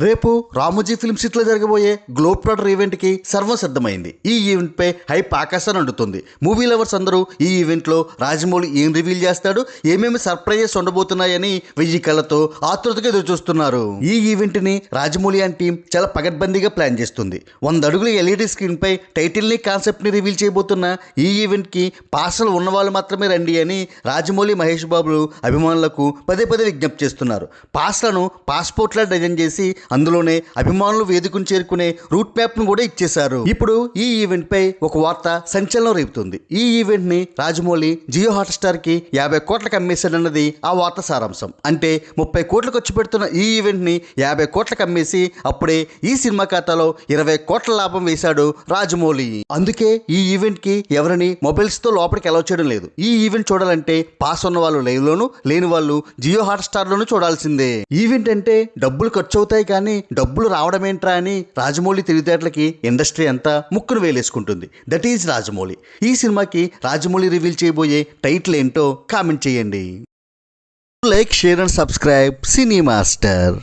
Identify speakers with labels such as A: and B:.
A: రేపు రామోజీ ఫిల్మ్ సిటీలో జరగబోయే గ్లోబ్ ట్రాటర్ ఈవెంట్కి సర్వం సిద్ధమైంది. ఈ ఈవెంట్పై హైప్ ఆకాశాన్ని అంటుతుంది. మూవీ లవర్స్ అందరూ ఈ ఈవెంట్లో రాజమౌళి ఏం రివీల్ చేస్తాడు, ఏమేమి సర్ప్రైజెస్ ఉండబోతున్నాయని 1000 కళ్ళతో ఆతృతగా ఎదురు చూస్తున్నారు. ఈ ఈవెంట్ని రాజమౌళి అండ్ టీం చాలా పగడ్బందీగా ప్లాన్ చేస్తుంది. 100 అడుగుల ఎల్ఈడి స్క్రీన్పై టైటిల్ని, కాన్సెప్ట్ని రివీల్ చేయబోతున్న ఈ ఈవెంట్కి పాసలు ఉన్నవాళ్ళు మాత్రమే రండి అని రాజమౌళి, మహేష్ బాబులు అభిమానులకు పదే పదే విజ్ఞప్తి చేస్తున్నారు. పాస్లను పాస్పోర్ట్లా డిజైన్ చేసి అందులోనే అభిమానులు వేదికను చేరుకునే రూట్ మ్యాప్ను కూడా ఇచ్చేశారు. ఇప్పుడు ఈ ఈవెంట్ పై ఒక వార్త సంచలనం రేపుతుంది. ఈ ఈవెంట్ ని రాజమౌళి జియో హాట్స్టార్ కి 50 కోట్లకు అమ్మేశాడన్నది ఆ వార్త సారాంశం. అంటే 30 కోట్లు ఖర్చు పెడుతున్న ఈ ఈవెంట్ ని 50 కోట్లకు అమ్మేసి అప్పుడే ఈ సినిమా ఖాతాలో 20 కోట్ల లాభం వేశాడు రాజమౌళి. అందుకే ఈ ఈవెంట్ కి ఎవరిని మొబైల్స్ తో లోపలికి అలౌ చేయడం లేదు. ఈ ఈవెంట్ చూడాలంటే పాస్ ఉన్న వాళ్ళు లైవ్ లోను, లేని వాళ్ళు జియో హాట్స్టార్ లోను చూడాల్సిందే. ఈవెంట్ అంటే డబ్బులు ఖర్చు అవుతాయి కానీ డబ్బులు రావడమేంట్రా అని రాజమౌళి తెలివితేటలకి ఇండస్ట్రీ అంతా ముక్కును వేలేసుకుంటుంది. That is Rajamouli. ఈ సినిమాకి రాజమౌళి రివీల్ చేయబోయే టైటిల్ ఏంటో కామెంట్ చేయండి. Like, share and subscribe cine master.